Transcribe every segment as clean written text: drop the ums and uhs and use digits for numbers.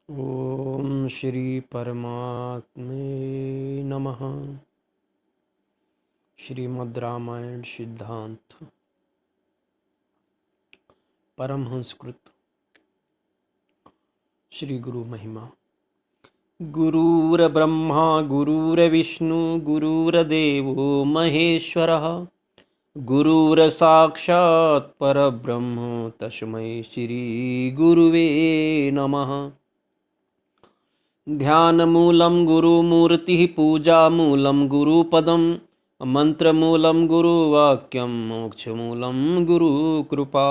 ओम श्री परमात्मे नमः। श्रीमद् रामायण सिद्धांत परमहंसकृत श्री गुरु महिमा। गुरुर्ब्रह्मा गुरुर्विष्णु गुरुर्देवो महेश्वरः गुरुर्साक्षात् परब्रह्म तस्मै श्री गुरुवे नमः। ध्यानमूलं गुरुमूर्तिः पूजामूलं गुरुपदं मंत्रमूलं गुरुवाक्यं मोक्षमूलं गुरुकृपा।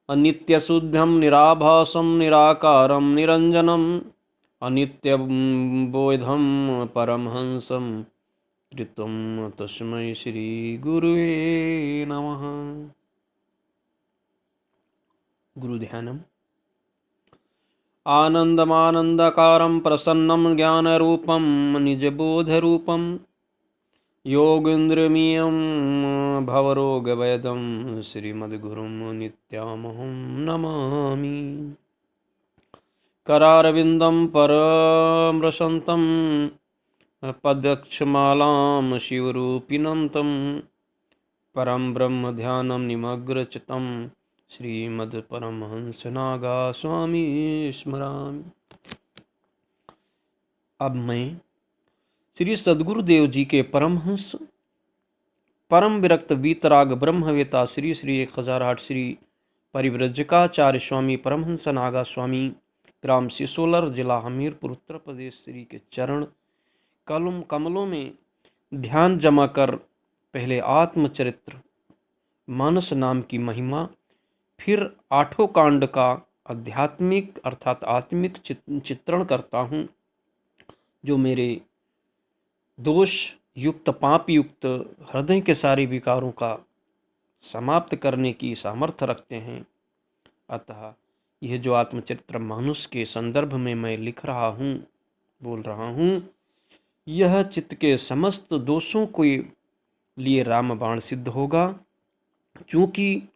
अनित्यशुद्धं निराभासं निराकारं निरञ्जनम् अनित्यबोधं परमहंसं कृतं तस्मै श्रीगुरुवे नमः। गुरुध्यानम्। आनन्दमानन्दकारं प्रसन्नं ज्ञानरूपं निजबोधरूपं योगीन्द्रमीयं भवरोगवैदं श्रीमद्गुरुं नित्यामहं नमामि। करारविन्दं परमृशन्तं पदक्षमालां शिवरूपिणं तं परं ब्रह्मध्यानं निमग्नचित्तं श्रीमद्परमहंसनागा स्वामी स्मरामि। अब मैं श्री सद्गुरुदेव जी के परमहंस परम विरक्त वीतराग ब्रह्मवेता श्री श्री 1008 श्री परिव्रजकाचार्य स्वामी परमहंस नागा स्वामी ग्राम सिसोलर जिला हमीरपुर उत्तर प्रदेश श्री के चरण कमलों में ध्यान जमा कर पहले आत्मचरित्र मानस नाम की महिमा, फिर 8 कांड का आध्यात्मिक अर्थात आत्मिक चित्रण करता हूँ, जो मेरे दोष युक्त पाप युक्त हृदय के सारे विकारों का समाप्त करने की सामर्थ्य रखते हैं। अतः यह जो आत्मचरित्र मानुष के संदर्भ में मैं लिख रहा हूँ, बोल रहा हूँ, यह चित्त के समस्त दोषों के लिए रामबाण सिद्ध होगा, क्योंकि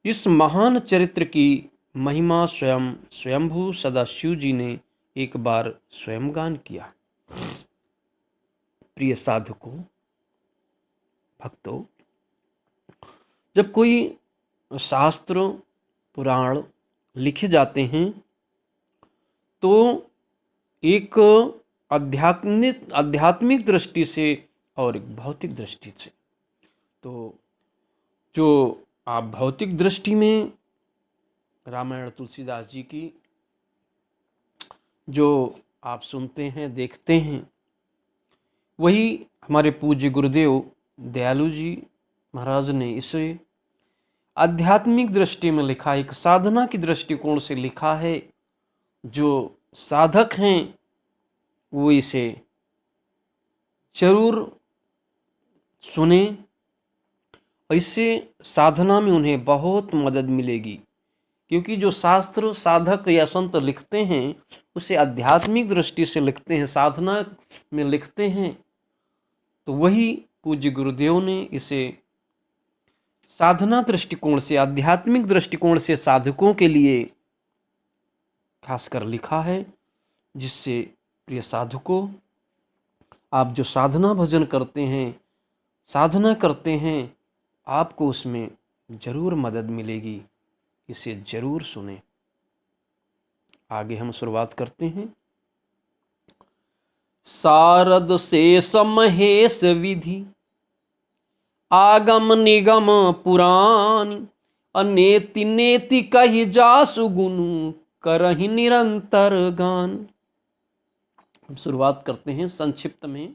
इस महान चरित्र की महिमा स्वयं स्वयंभू सदाशिव जी ने एक बार स्वयं गान किया। प्रिय साधकों, भक्तों, जब कोई शास्त्र पुराण लिखे जाते हैं तो एक आध्यात्मिक दृष्टि से और एक भौतिक दृष्टि से, तो जो आप भौतिक दृष्टि में रामायण तुलसीदास जी की जो आप सुनते हैं देखते हैं, वही हमारे पूज्य गुरुदेव दयालु जी महाराज ने इसे आध्यात्मिक दृष्टि में लिखा, एक साधना की दृष्टिकोण से लिखा है। जो साधक हैं वो इसे जरूर सुने, इससे साधना में उन्हें बहुत मदद मिलेगी, क्योंकि जो शास्त्र साधक या संत लिखते हैं उसे आध्यात्मिक दृष्टि से लिखते हैं, साधना में लिखते हैं, तो वही पूज्य गुरुदेव ने इसे साधना दृष्टिकोण से, आध्यात्मिक दृष्टिकोण से साधकों के लिए खासकर लिखा है, जिससे प्रिय साधकों, आप जो साधना भजन करते हैं, साधना करते हैं, आपको उसमें जरूर मदद मिलेगी। इसे जरूर सुने। आगे हम शुरुआत करते हैं। शारद शेष महेश विधि आगम निगम पुराण अनेति नेति कहि जासु गुनु करहि निरंतर गान। हम शुरुआत करते हैं संक्षिप्त में।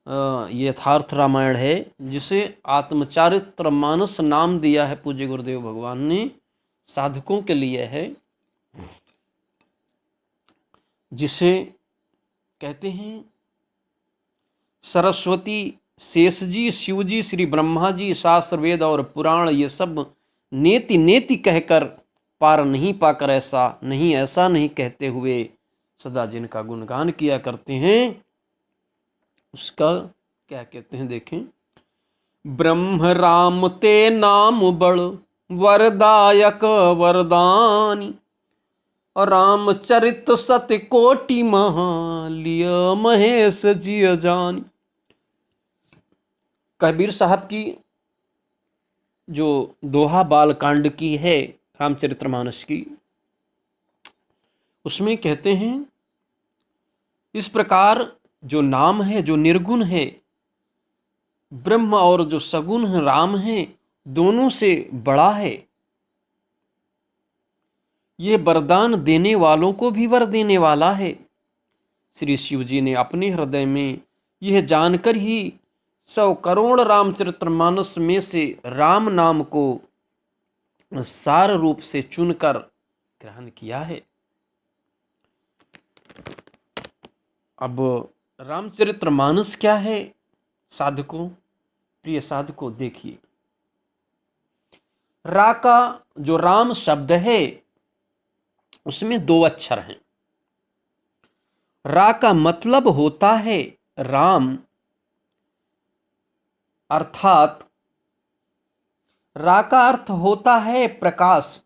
ये यथार्थ रामायण है, जिसे आत्मचरित्र मानस नाम दिया है पूज्य गुरुदेव भगवान ने, साधकों के लिए है, जिसे कहते हैं सरस्वती, शेष जी, शिव जी, श्री ब्रह्मा जी, शास्त्र वेद और पुराण, ये सब नेति नेति कहकर पार नहीं पाकर ऐसा नहीं कहते हुए सदा जिनका गुणगान किया करते हैं, उसका क्या कहते हैं देखें। ब्रह्म राम ते नाम बड़ वरदायक वरदानी रामचरित सत कोटि महा लिय महेश जिय जानी। कबीर साहब की जो दोहा बाल कांड की है रामचरितमानस की, उसमें कहते हैं इस प्रकार जो नाम है, जो निर्गुण है ब्रह्म, और जो सगुण है राम है, दोनों से बड़ा है। ये वरदान देने वालों को भी वर देने वाला है। श्री शिव जी ने अपने हृदय में यह जानकर ही 100 करोड़ रामचरितमानस में से राम नाम को सार रूप से चुनकर ग्रहण किया है। अब रामचरितमानस क्या है साधकों, प्रिय साधकों, देखिए। रा का जो राम शब्द है उसमें 2 अक्षर हैं। रा का मतलब होता है राम, अर्थात रा का अर्थ होता है प्रकाश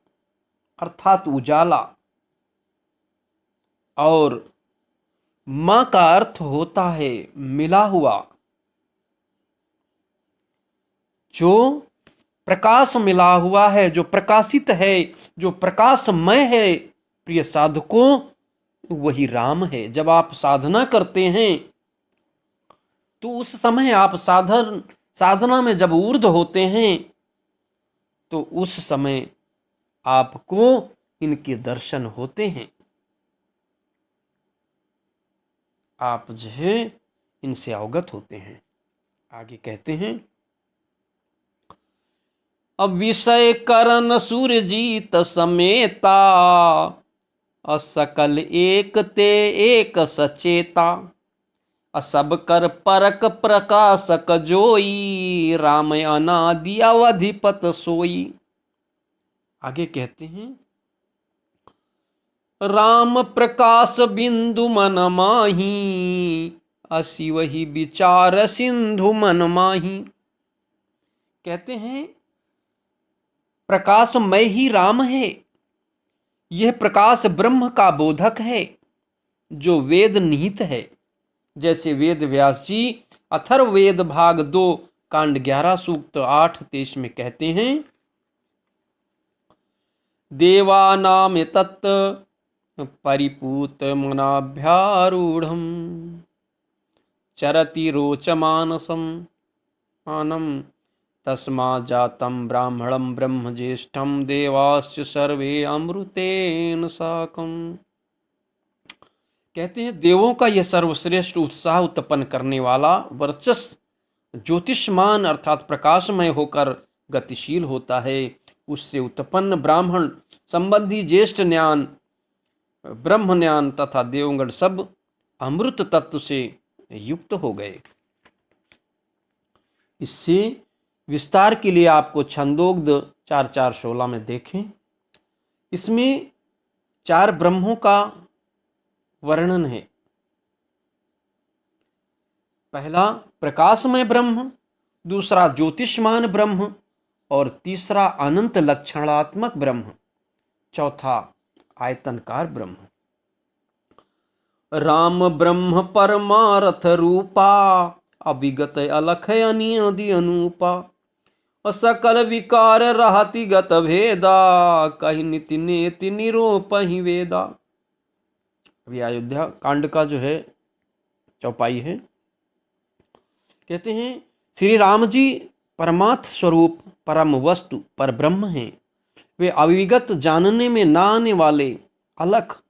अर्थात उजाला, और मां का अर्थ होता है मिला हुआ। जो प्रकाश मिला हुआ है, जो प्रकाशित है, जो प्रकाशमय है, प्रिय साधकों, वही राम है। जब आप साधना करते हैं तो उस समय आप साधना में जब ऊर्ध्व होते हैं तो उस समय आपको इनके दर्शन होते हैं। आप जो है इनसे अवगत होते हैं। आगे कहते हैं, अब विषय करन सूरजीत समेता, असकल एक ते एक सचेता, असब कर परक प्रकाशक जोई, राम अनादि अवधिपत सोई। आगे कहते हैं, राम प्रकाश बिंदु मन माही, असी वही विचार सिंधु मन माही। कहते हैं प्रकाशमय ही राम है। यह प्रकाश ब्रह्म का बोधक है जो वेद निहित है। जैसे वेद व्यास जी अथर्ववेद भाग 2 कांड 11 सूक्त 8-23 में कहते हैं, देवानाम तत् परिपूत मनाभ्यारूढ़, चरति रोचमानसम आनम, तस्मा जातम ब्राह्मणम ब्रह्म ज्येष्ठम, देवाश्च सर्वे अमृतेन साकम। कहते हैं देवों का यह सर्वश्रेष्ठ उत्साह उत्पन्न करने वाला वर्चस्व ज्योतिष्मान अर्थात प्रकाशमय होकर गतिशील होता है। उससे उत्पन्न ब्राह्मण संबंधी ज्येष्ठ ज्ञान, ब्रह्म ज्ञान तथा देवगण सब अमृत तत्व से युक्त हो गए। इससे विस्तार के लिए आपको छंदोग्ध 4:4-16 में देखें। इसमें 4 ब्रह्मों का वर्णन है। पहला प्रकाशमय ब्रह्म, दूसरा ज्योतिष्मान ब्रह्म, और तीसरा अनंत लक्षणात्मक ब्रह्म, चौथा आयतनकार ब्रह्म। राम ब्रह्म परमार्थ रूपा, अविगत अलख अनियदि अनूपा, सकल विकार रहति गत भेदा, कहि निति नेति निरोपहि वेदा। अभी अयोध्या कांड का जो है चौपाई है। कहते हैं श्री राम जी परमार्थ स्वरूप परम वस्तु पर ब्रह्म हैं। वे अविगत जानने में ना आने वाले, अलख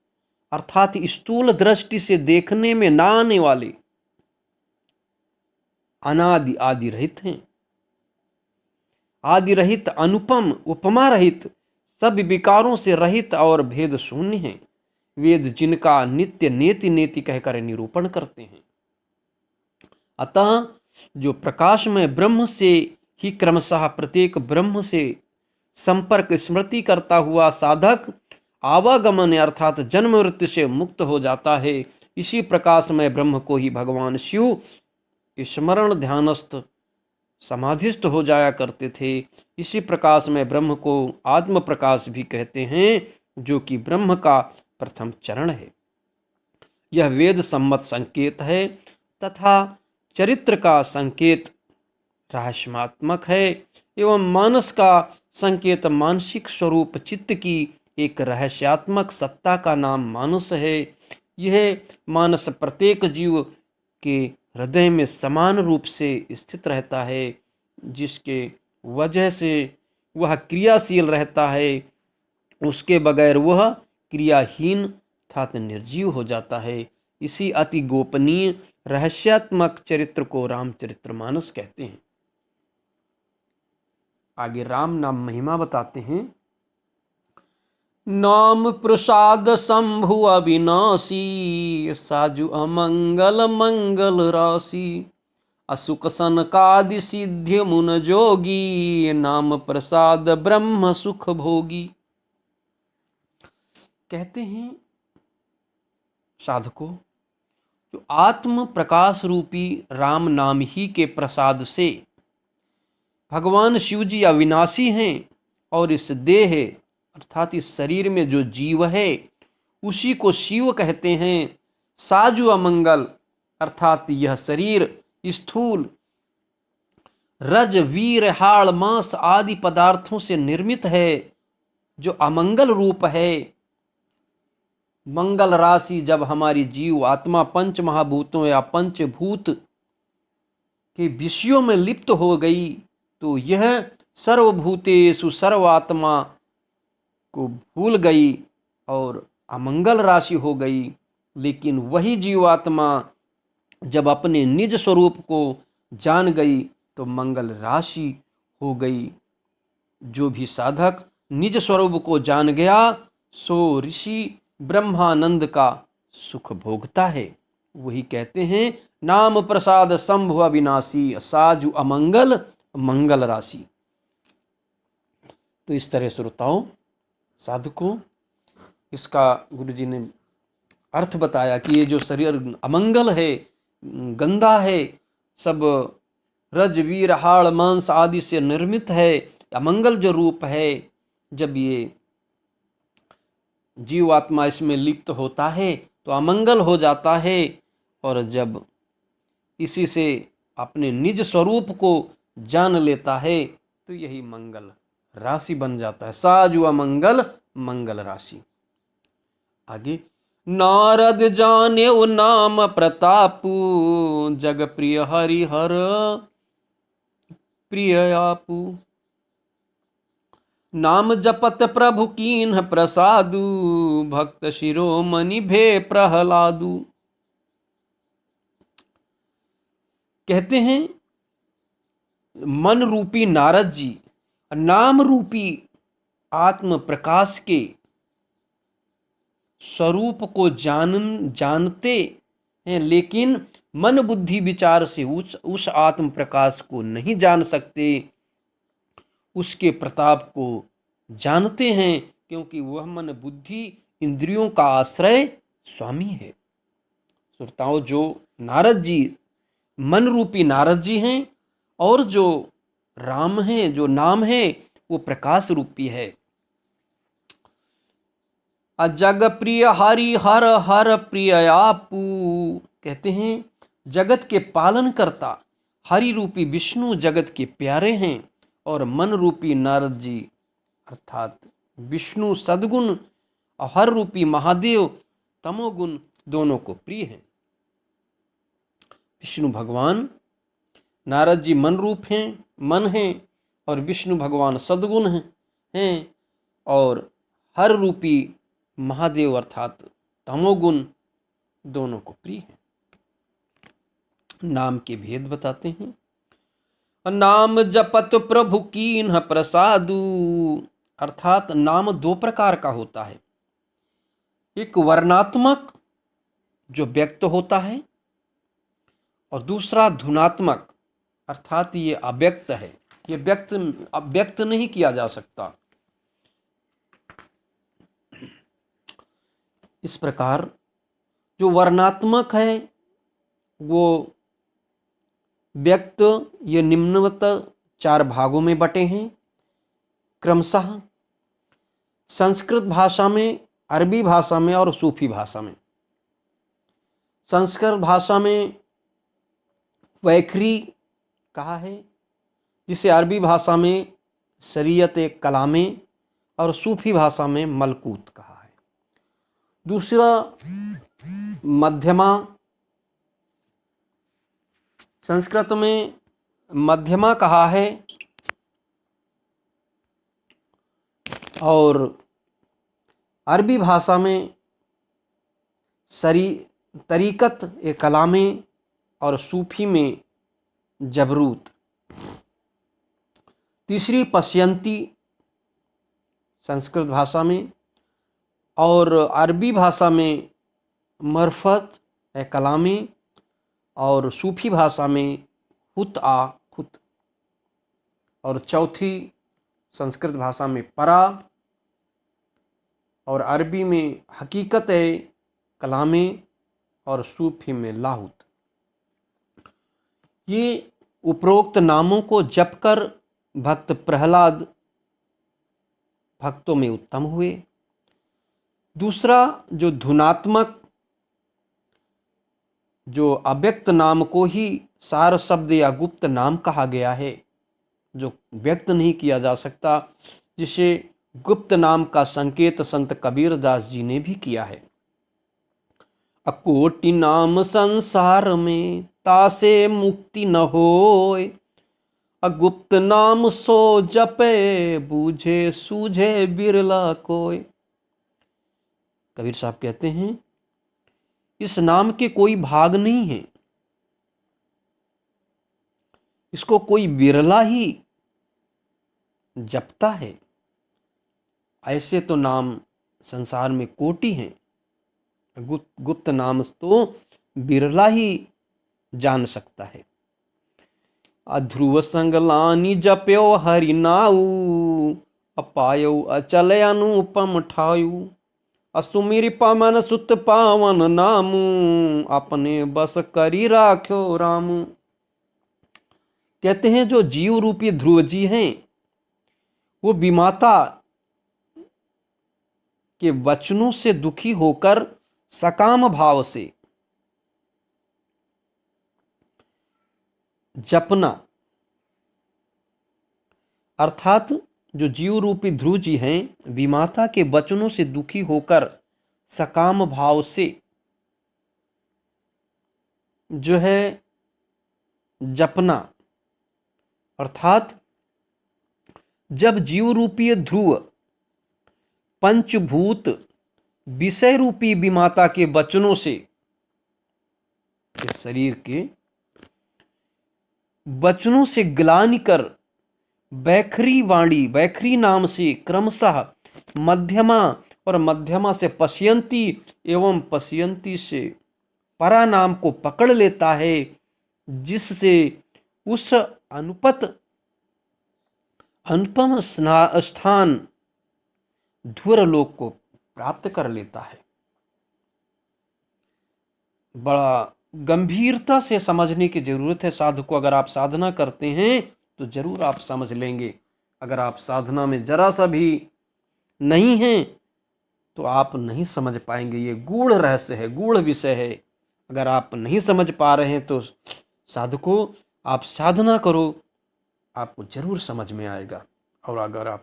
अर्थात स्थूल दृष्टि से देखने में ना आने वाले, अनादि आदि रहित हैं। आदि रहित, अनुपम उपमा रहित, सब विकारों से रहित और भेद शून्य हैं। वेद जिनका नित्य नेति नेति कहकर निरूपण करते हैं। अतः जो प्रकाशमय ब्रह्म से ही क्रमशः प्रत्येक ब्रह्म से संपर्क स्मृति करता हुआ साधक आवागमन अर्थात जन्म मृत्यु से मुक्त हो जाता है। इसी प्रकाशमय ब्रह्म को ही भगवान शिव स्मरण ध्यानस्थ समाधिस्थ हो जाया करते थे। इसी प्रकाश में ब्रह्म को आत्म प्रकाश भी कहते हैं, जो कि ब्रह्म का प्रथम चरण है। यह वेद सम्मत संकेत है तथा चरित्र का संकेत रहस्यात्मक है एवं मानस का संकेत मानसिक स्वरूप चित्त की एक रहस्यात्मक सत्ता का नाम मानस है। यह मानस प्रत्येक जीव के हृदय में समान रूप से स्थित रहता है, जिसके वजह से वह क्रियाशील रहता है। उसके बगैर वह क्रियाहीन अर्थात निर्जीव हो जाता है। इसी अति गोपनीय रहस्यात्मक चरित्र को रामचरितमानस कहते हैं। आगे राम नाम महिमा बताते हैं। नाम प्रसाद शंभु अविनाशी, साजु अमंगल मंगल राशि, असुख सनकादि सिद्ध मुन जोगी, नाम प्रसाद ब्रह्म सुख भोगी। कहते हैं साधकों, जो आत्म प्रकाश रूपी राम नाम ही के प्रसाद से भगवान शिव जी अविनाशी हैं और इस देह अर्थात इस शरीर में जो जीव है उसी को शिव कहते हैं। साजु अमंगल अर्थात यह शरीर स्थूल रज वीर हाड़ मांस आदि पदार्थों से निर्मित है, जो अमंगल रूप है। मंगल राशि जब हमारी जीव आत्मा पंच महाभूतों या पंचभूत के विषयों में लिप्त हो गई तो यह सर्वभूतेषु सर्वात्मा को भूल गई और अमंगल राशि हो गई। लेकिन वही जीवात्मा जब अपने निज स्वरूप को जान गई तो मंगल राशि हो गई। जो भी साधक निज स्वरूप को जान गया सो ऋषि ब्रह्मानंद का सुख भोगता है। वही कहते हैं नाम प्रसाद शंभु अविनाशी, साजु अमंगल मंगल राशि। तो इस तरह श्रोताओं साधकों इसका गुरुजी ने अर्थ बताया कि ये जो शरीर अमंगल है, गंदा है, सब रज वीर हाड़ मांस आदि से निर्मित है, अमंगल जो रूप है, जब ये जीवात्मा इसमें लिप्त होता है तो अमंगल हो जाता है। और जब इसी से अपने निज स्वरूप को जान लेता है तो यही मंगल राशि बन जाता है। साजु अमंगल मंगल राशि। आगे नारद जाने वो नाम प्रतापु, जग प्रिय हरिहर प्रिय आपू, नाम जपत प्रभु कीन्ह प्रसादु, भक्त शिरोमणि भे प्रहलादु। कहते हैं मन रूपी नारद जी नाम रूपी आत्म प्रकाश के स्वरूप को जानते हैं, लेकिन मन बुद्धि विचार से उस आत्म प्रकाश को नहीं जान सकते, उसके प्रताप को जानते हैं, क्योंकि वह मन बुद्धि इंद्रियों का आश्रय स्वामी है। श्रोताओं, जो नारद जी मन रूपी नारद जी हैं और जो राम हैं, जो नाम है, वो प्रकाश रूपी है। अजग प्रिय हरि हर हर प्रिय आपू। कहते हैं जगत के पालन करता हरि रूपी विष्णु जगत के प्यारे हैं और मन रूपी नारद जी अर्थात विष्णु सद्गुण और हर रूपी महादेव तमोगुण दोनों को प्रिय हैं। विष्णु भगवान नारद जी मन रूप हैं, मन हैं, और विष्णु भगवान सद्गुण हैं और हर रूपी महादेव अर्थात तमोगुण दोनों को प्रिय हैं। नाम के भेद बताते हैं। नाम जपत प्रभु कीन्ह प्रसादु, अर्थात नाम दो प्रकार का होता है। एक वर्णात्मक जो व्यक्त होता है और दूसरा धुनात्मक अर्थात ये अव्यक्त है, ये व्यक्त नहीं किया जा सकता। इस प्रकार जो वर्णात्मक है वो व्यक्त ये निम्नवत चार भागों में बटे हैं। क्रमशः संस्कृत भाषा में अरबी भाषा में और सूफी भाषा में। संस्कृत भाषा में वैखरी कहा है, जिसे अरबी भाषा में शरीयत कलामे और सूफी भाषा में मलकूत कहा है। दूसरा मध्यमा, संस्कृत में मध्यमा कहा है और अरबी भाषा में तरीकत कलामे और सूफी में जबरूत। तीसरी पश्यंती संस्कृत भाषा में और अरबी भाषा में मरफत कलामे और सूफी भाषा में खुत। और चौथी संस्कृत भाषा में परा और अरबी में हकीकत कलामे और सूफी में लाहुत। ये उपरोक्त नामों को जपकर भक्त प्रहलाद भक्तों में उत्तम हुए। दूसरा जो धुनात्मक, जो अव्यक्त नाम को ही सार शब्द या गुप्त नाम कहा गया है, जो व्यक्त नहीं किया जा सकता, जिसे गुप्त नाम का संकेत संत कबीर दास जी ने भी किया है। अकोटि नाम संसार में तासे मुक्ति न होय, अगुप्त नाम सो जपे बूझे सूझे बिरला कोय। कबीर साहब कहते हैं इस नाम के कोई भाग नहीं है, इसको कोई बिरला ही जपता है। ऐसे तो नाम संसार में कोटि हैं, गुप्त नाम तो बिरला ही जान सकता है। अध्रुव संगलानी जप्यो हरि नाऊ, अपायो अचल अनुपम ठायु, असुमिर पवन सुत पावन नामू, अपने बस करी राख्यो रामू। कहते हैं जो जीव रूपी ध्रुव जी हैं वो विमाता के वचनों से दुखी होकर सकाम भाव से जपना, अर्थात जो जीव रूपी ध्रुव जी हैं विमाता के वचनों से दुखी होकर सकाम भाव से जो है जपना, अर्थात जब जीव रूपी ध्रुव पंचभूत विषय रूपी विमाता के वचनों से, इस शरीर के वचनों से ग्लानि कर वैखरी वाणी, वैखरी नाम से क्रमशः मध्यमा और मध्यमा से पश्यंती एवं पश्यंती से परा नाम को पकड़ लेता है, जिससे उस अनुपम स्थान ध्रुवलोक को प्राप्त कर लेता है। बड़ा गंभीरता से समझने की जरूरत है साधक को। अगर आप साधना करते हैं तो जरूर आप समझ लेंगे। अगर आप साधना में जरा सा भी नहीं हैं तो आप नहीं समझ पाएंगे। ये गूढ़ रहस्य है, गूढ़ विषय है। अगर आप नहीं समझ पा रहे हैं तो साधकों आप साधना करो, आपको जरूर समझ में आएगा। और अगर आप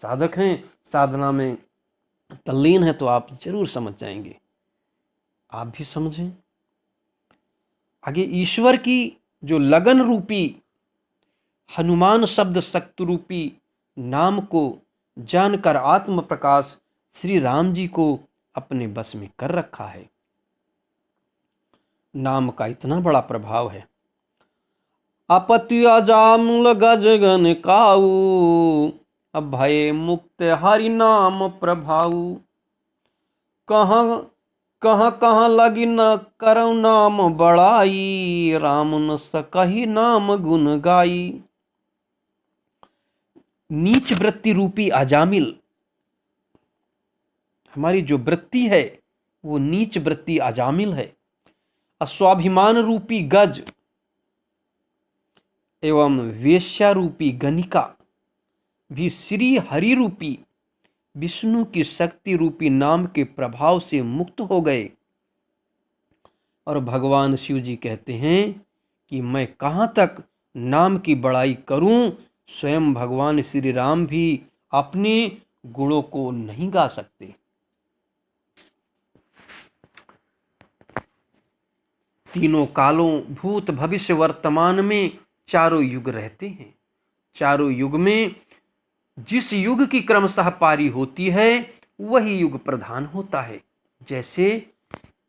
साधक हैं, साधना में तल्लीन है, तो आप जरूर समझ जाएंगे। आप भी समझें। आगे ईश्वर की जो लगन रूपी हनुमान शब्द शक्ति रूपी नाम को जानकर आत्म प्रकाश श्री राम जी को अपने बस में कर रखा है। नाम का इतना बड़ा प्रभाव है। अपत्य जामुल गजगन काऊ, अभय मुक्त हरि नाम प्रभाऊ, कहाँ कहाँ कहाँ लगी न करौ नाम बड़ाई, राम न सकहि नाम गुण गाई। नीच वृत्ति रूपी अजामिल, हमारी जो वृत्ति है वो नीच वृत्ति अजामिल है। अस्वाभिमान रूपी गज एवं वेश्या रूपी गनिका भी श्री हरि रूपी विष्णु की शक्ति रूपी नाम के प्रभाव से मुक्त हो गए। और भगवान शिव जी कहते हैं कि मैं कहाँ तक नाम की बड़ाई करूं, स्वयं भगवान श्री राम भी अपने गुणों को नहीं गा सकते। तीनों कालों भूत भविष्य वर्तमान में चारों युग रहते हैं। चारों युग में जिस युग की क्रमशः पारी होती है वही युग प्रधान होता है। जैसे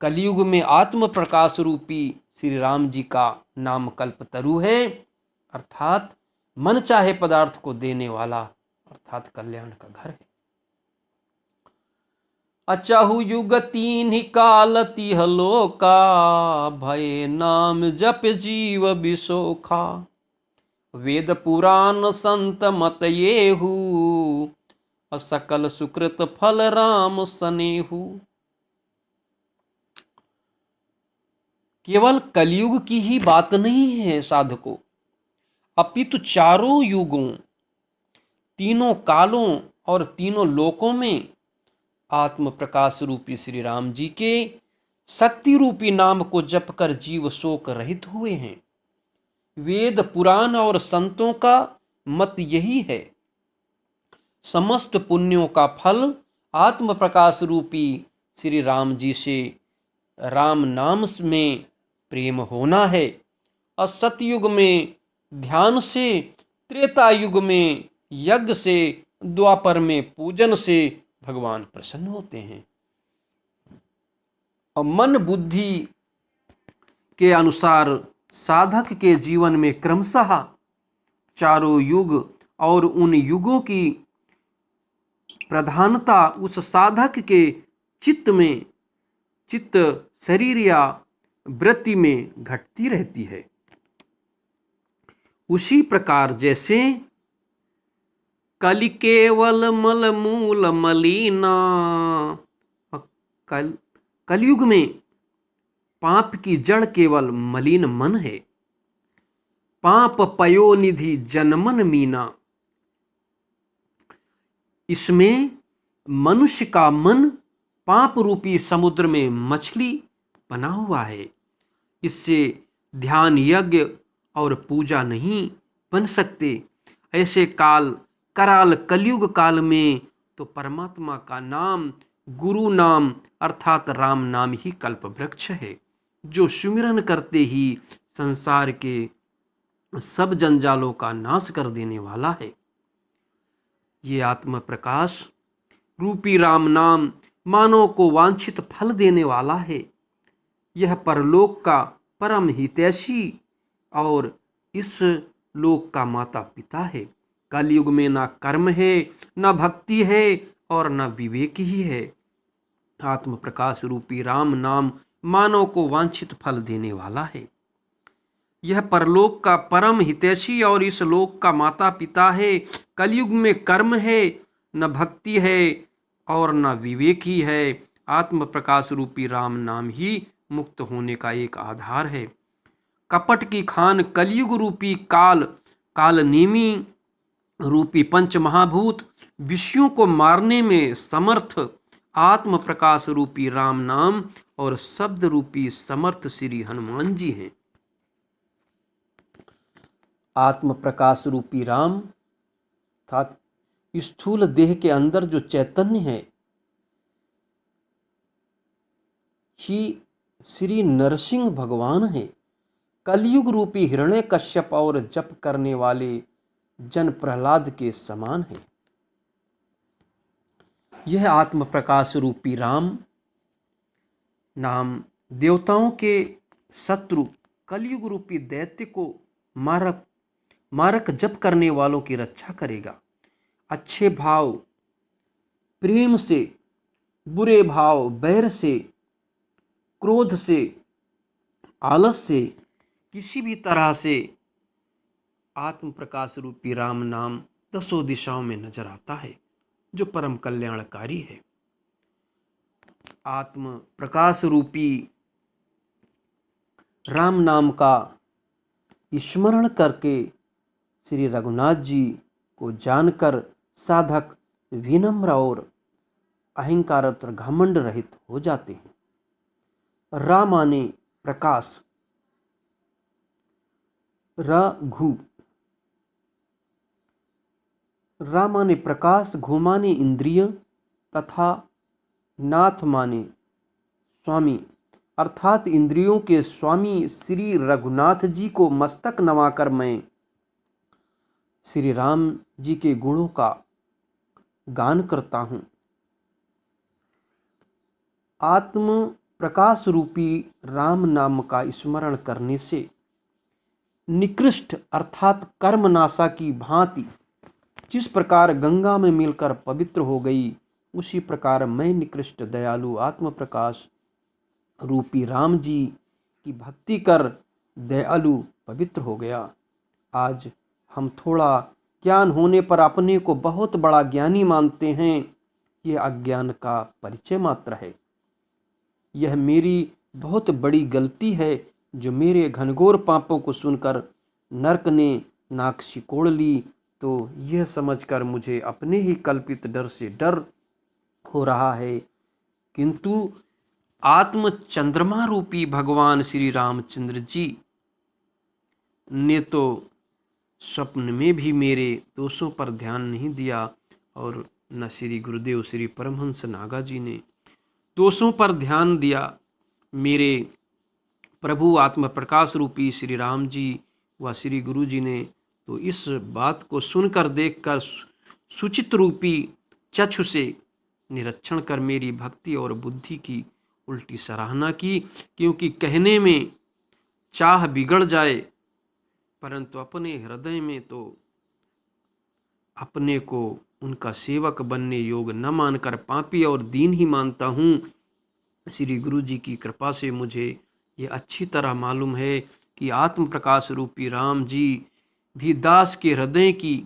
कलयुग में आत्म प्रकाश रूपी श्री राम जी का नाम कल्पतरु है, अर्थात मन चाहे पदार्थ को देने वाला, अर्थात कल्याण का घर है। अचहु युग तीन काल तिह लोका, भय नाम जप जीव बिसोखा। वेद पुराण संत मत येहू, असकल सुकृत फल राम सनेहू। केवल कलयुग की ही बात नहीं है साधकों, अपितु चारों युगों, तीनों कालों और तीनों लोकों में आत्म प्रकाश रूपी श्री राम जी के शक्ति रूपी नाम को जप कर जीव शोक रहित हुए हैं। वेद पुराण और संतों का मत यही है, समस्त पुण्यों का फल आत्म प्रकाश रूपी श्री राम जी से राम नाम में प्रेम होना है। और सतयुग में ध्यान से, त्रेता युग में यज्ञ से, द्वापर में पूजन से भगवान प्रसन्न होते हैं। और मन बुद्धि के अनुसार साधक के जीवन में क्रमशः चारों युग और उन युगों की प्रधानता उस साधक के चित्त शरीर या वृत्ति में घटती रहती है। उसी प्रकार जैसे कलि केवल मल मूल मलिना, कलयुग में पाप की जड़ केवल मलिन मन है। पाप पयोनिधि जनमन मीना, इसमें मनुष्य का मन पाप रूपी समुद्र में मछली बना हुआ है। इससे ध्यान यज्ञ और पूजा नहीं बन सकते। ऐसे कराल कलयुग काल में तो परमात्मा का नाम, गुरु नाम अर्थात राम नाम ही कल्प वृक्ष है, जो सुमिरन करते ही संसार के सब जंजालों का नाश कर देने वाला है। ये आत्म प्रकाश रूपी राम नाम मानव को वांछित फल देने वाला है। यह परलोक का परम हितैषी और इस लोक का माता पिता है। कलयुग में ना कर्म है, ना भक्ति है और ना विवेक ही है। आत्म प्रकाश रूपी राम नाम मानव को वांछित फल देने वाला है। यह परलोक का परम हितैषी और इस लोक का माता पिता है। कलयुग में कर्म है, न भक्ति है और न विवेक ही है। आत्म प्रकाश रूपी राम नाम ही मुक्त होने का एक आधार है। कपट की खान कलयुग रूपी कालनेमी रूपी पंच महाभूत विषयों को मारने में समर्थ आत्म प्रकाश रूपी राम नाम और शब्द रूपी समर्थ श्री हनुमान जी हैं। आत्म प्रकाश रूपी राम अर्थात स्थूल देह के अंदर जो चैतन्य है ही श्री नरसिंह भगवान है। कलयुग रूपी हिरण्यकश्यप और जप करने वाले जन प्रहलाद के समान है। यह आत्म प्रकाश रूपी राम नाम देवताओं के शत्रु कलयुग रूपी दैत्य को मारक जप करने वालों की रक्षा करेगा। अच्छे भाव प्रेम से, बुरे भाव बैर से, क्रोध से, आलस से, किसी भी तरह से आत्म प्रकाश रूपी राम नाम दसों दिशाओं में नजर आता है, जो परम कल्याणकारी है। आत्म प्रकाश रूपी राम नाम का स्मरण करके श्री रघुनाथ जी को जानकर साधक विनम्र और अहंकार और घमंड रहित हो जाते हैं। रा माने प्रकाश, रघु, रा माने प्रकाश, घु माने इंद्रिय तथा नाथ माने स्वामी, अर्थात इंद्रियों के स्वामी श्री रघुनाथ जी को मस्तक नवाकर मैं श्री राम जी के गुणों का गान करता हूँ। आत्म प्रकाश रूपी राम नाम का स्मरण करने से निकृष्ट अर्थात कर्मनाशा की भांति जिस प्रकार गंगा में मिलकर पवित्र हो गई, उसी प्रकार मैं निकृष्ट दयालु आत्म प्रकाश रूपी राम जी की भक्ति कर दयालु पवित्र हो गया। आज हम थोड़ा ज्ञान होने पर अपने को बहुत बड़ा ज्ञानी मानते हैं। यह अज्ञान का परिचय मात्र है। यह मेरी बहुत बड़ी गलती है जो मेरे घनघोर पापों को सुनकर नरक ने नाक सिकोड़ ली, तो यह समझकर मुझे अपने ही कल्पित डर से डर हो रहा है। किंतु आत्म चंद्रमा रूपी भगवान श्री रामचंद्र जी ने तो स्वप्न में भी मेरे दोषों पर ध्यान नहीं दिया और न श्री गुरुदेव श्री परमहंस नागा जी ने दोषों पर ध्यान दिया। मेरे प्रभु आत्म प्रकाश रूपी श्री राम जी व श्री गुरु जी ने तो इस बात को सुनकर देखकर सुचित रूपी चक्षु से निरीक्षण कर मेरी भक्ति और बुद्धि की उल्टी सराहना की। क्योंकि कहने में चाह बिगड़ जाए परंतु अपने हृदय में तो अपने को उनका सेवक बनने योग न मानकर पापी और दीन ही मानता हूँ। श्री गुरु जी की कृपा से मुझे ये अच्छी तरह मालूम है कि आत्म प्रकाश रूपी राम जी भी दास के हृदय की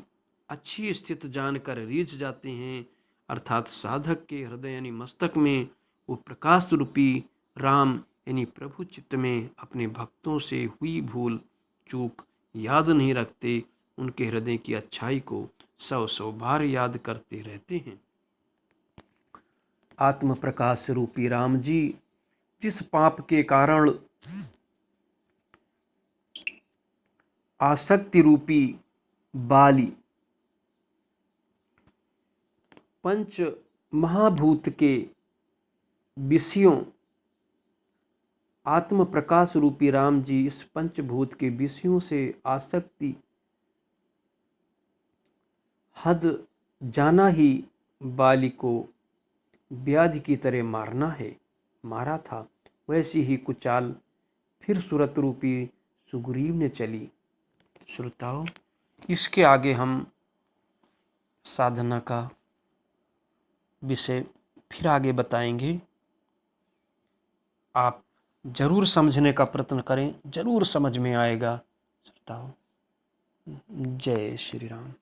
अच्छी स्थिति जानकर रीझ जाते हैं। अर्थात साधक के हृदय यानी मस्तक में वो प्रकाश रूपी राम यानी प्रभु चित्त में अपने भक्तों से हुई भूल चूक याद नहीं रखते, उनके हृदय की अच्छाई को सौ बार याद करते रहते हैं। आत्म प्रकाश रूपी राम जी जिस पाप के कारण आसक्ति रूपी बाली पंच महाभूत के विषयों, आत्म प्रकाश रूपी राम जी इस पंचभूत के विषयों से आसक्ति हद जाना ही बाली को व्याधि की तरह मारा था, वैसी ही कुचाल फिर सूरत रूपी सुग्रीव ने चली। श्रोताओं, इसके आगे हम साधना का विषय फिर आगे बताएंगे। आप जरूर समझने का प्रयत्न करें, जरूर समझ में आएगा। श्रोताओं, जय श्री राम।